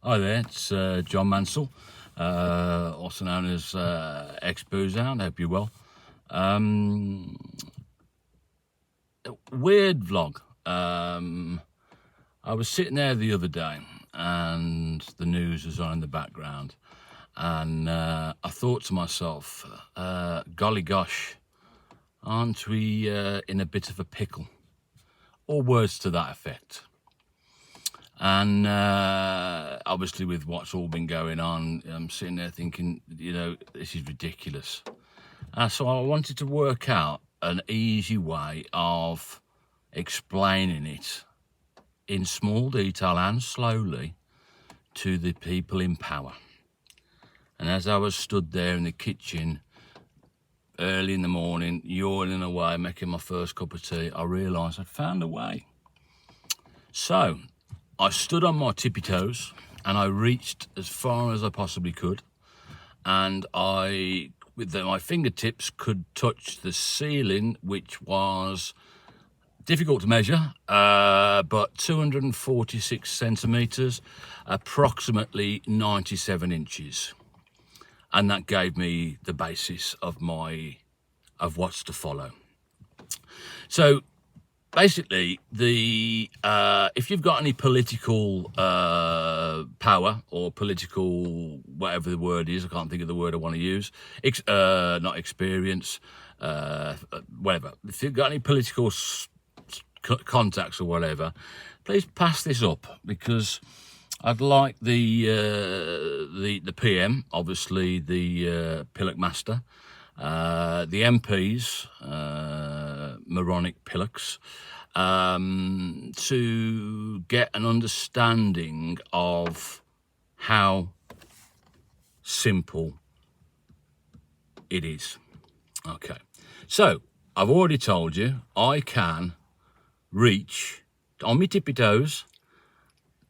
Hi there, it's John Mansell, also known as ex-Booze Hound. I hope you're well. Weird vlog. I was sitting there the other day and the news was on in the background, and I thought to myself, golly gosh, aren't we in a bit of a pickle? Or words to that effect. And obviously with what's all been going on, I'm sitting there thinking, this is ridiculous. So I wanted to work out an easy way of explaining it in small detail and slowly to the people in power. And as I was stood there in the kitchen early in the morning, yawning away, making my first cup of tea, I realised I'd found a way. So I stood on my tippy toes and I reached as far as I possibly could, and my fingertips could touch the ceiling, which was difficult to measure, but 246 centimetres, approximately 97 inches. And that gave me the basis of what's to follow. So basically, if you've got any political power or political whatever the word is, I can't think of the word I want to use, not experience, whatever. If you've got any political contacts or whatever, please pass this up, because I'd like the PM, obviously the Pillock Master, the MPs, moronic pillocks, to get an understanding of how simple it is. Okay, so I've already told you I can reach on my tippy toes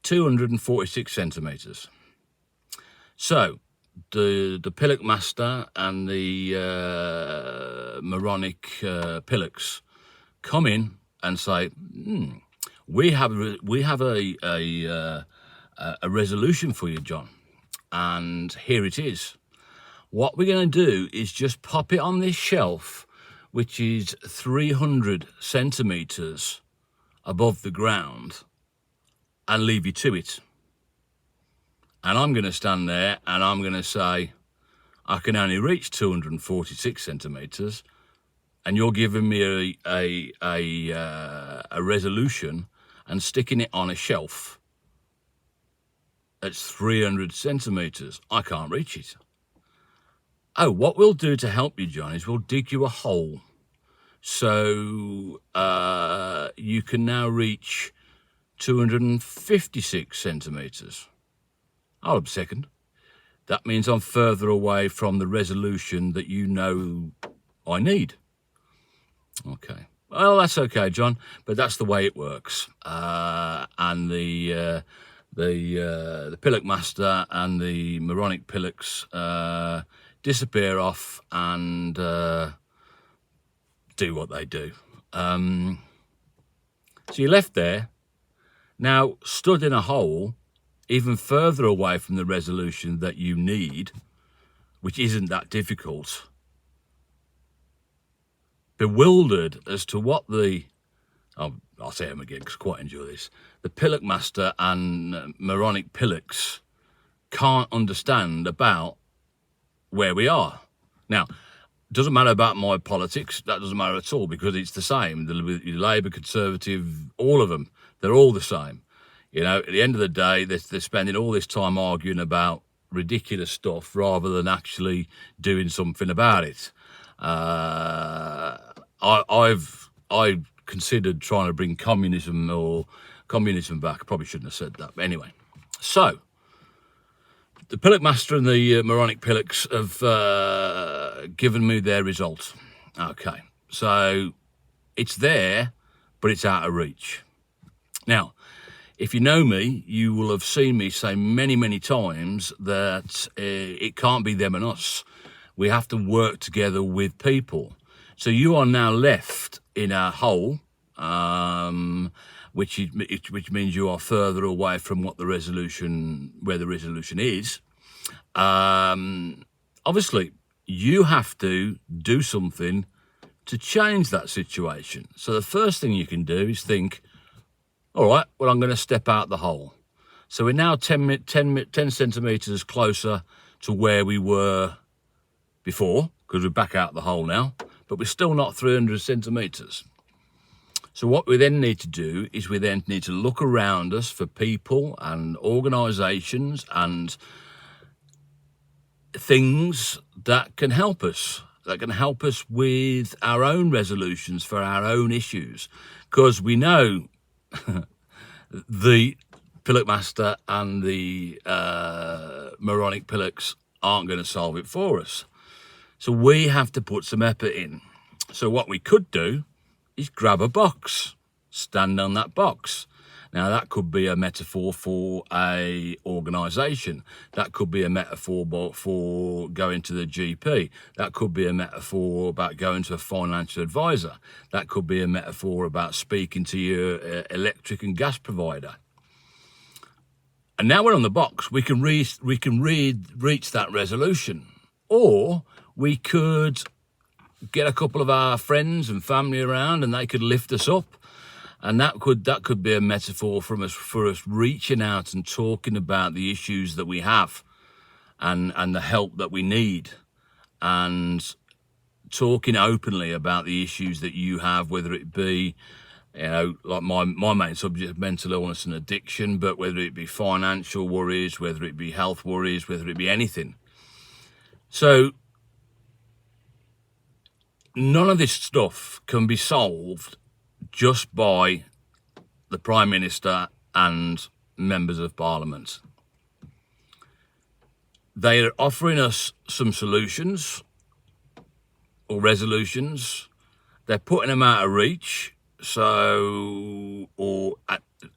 246 centimetres. So the Pillock Master and the moronic pillocks come in and say, we have a resolution for you, John, and here it is. What we're going to do is just pop it on this shelf, which is 300 centimetres above the ground, and leave you to it. And I'm going to stand there and I'm going to say, I can only reach 246 centimetres, and you're giving me a resolution and sticking it on a shelf that's 300 centimetres. I can't reach it. Oh, what we'll do to help you, John, is we'll dig you a hole. So you can now reach 256 centimetres. Hold up a second. That means I'm further away from the resolution that you know I need. Okay. Well, that's okay, John, but that's the way it works. And the Pillock Master and the moronic pillocks disappear off and do what they do. So you're left there, now stood in a hole, even further away from the resolution that you need, which isn't that difficult, bewildered as to what I'll say them again because I quite enjoy this, the Pillock Master and moronic pillocks can't understand about where we are. Now, it doesn't matter about my politics, that doesn't matter at all, because it's the same. The Labour, Conservative, all of them, they're all the same. At the end of the day, they're spending all this time arguing about ridiculous stuff rather than actually doing something about it. I've considered trying to bring communism back. I probably shouldn't have said that. But anyway, so the Pillock Master and the moronic pillocks have given me their result. Okay, so it's there, but it's out of reach. Now, if you know me, you will have seen me say many, many times that it can't be them and us. We have to work together with people. So you are now left in a hole which means you are further away from where the resolution is. Obviously, you have to do something to change that situation. So the first thing you can do is think, all right, well, I'm going to step out the hole. So we're now 10 centimetres closer to where we were before, because we're back out the hole now, but we're still not 300 centimetres. So what we then need to do is we then need to look around us for people and organisations and things that can help us, with our own resolutions for our own issues. Because we know the Pillock Master and the moronic pillocks aren't going to solve it for us. So we have to put some effort in. So what we could do is grab a box, stand on that box. Now, that could be a metaphor for a organisation. That could be a metaphor for going to the GP. That could be a metaphor about going to a financial advisor. That could be a metaphor about speaking to your electric and gas provider. And now we're on the box. We can reach that resolution. Or we could get a couple of our friends and family around and they could lift us up. And that could be a metaphor for us reaching out and talking about the issues that we have and the help that we need, and talking openly about the issues that you have, whether it be, like my main subject, mental illness and addiction, but whether it be financial worries, whether it be health worries, whether it be anything. So none of this stuff can be solved just by the Prime Minister and members of Parliament. They are offering us some solutions or resolutions. They're putting them out of reach. So,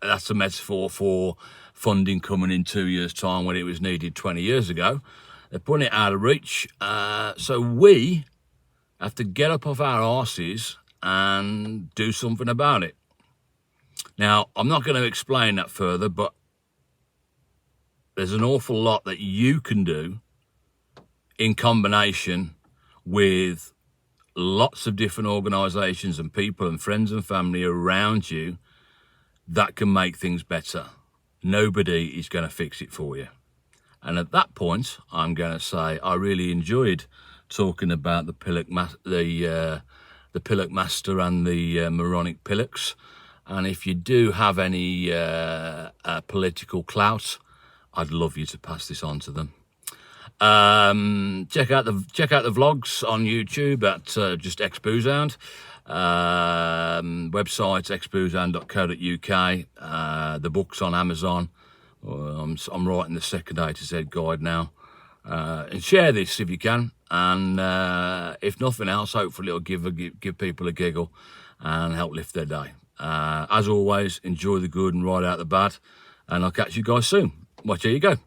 that's a metaphor for funding coming in 2 years' time when it was needed 20 years ago. They're putting it out of reach. So we have to get up off our arses and do something about it. Now, I'm not going to explain that further, but there's an awful lot that you can do in combination with lots of different organisations and people and friends and family around you that can make things better. Nobody is going to fix it for you. And at that point, I'm going to say I really enjoyed talking about the Pillock Master and the moronic pillocks. And if you do have any political clout, I'd love you to pass this on to them. Check out the vlogs on YouTube at just Xboozound. Website xboozound.co.uk. The book's on Amazon. I'm writing the second A to Z guide now. And share this if you can. And if nothing else, hopefully it'll give people a giggle and help lift their day. As always, enjoy the good and ride out the bad. And I'll catch you guys soon. Watch, here you go.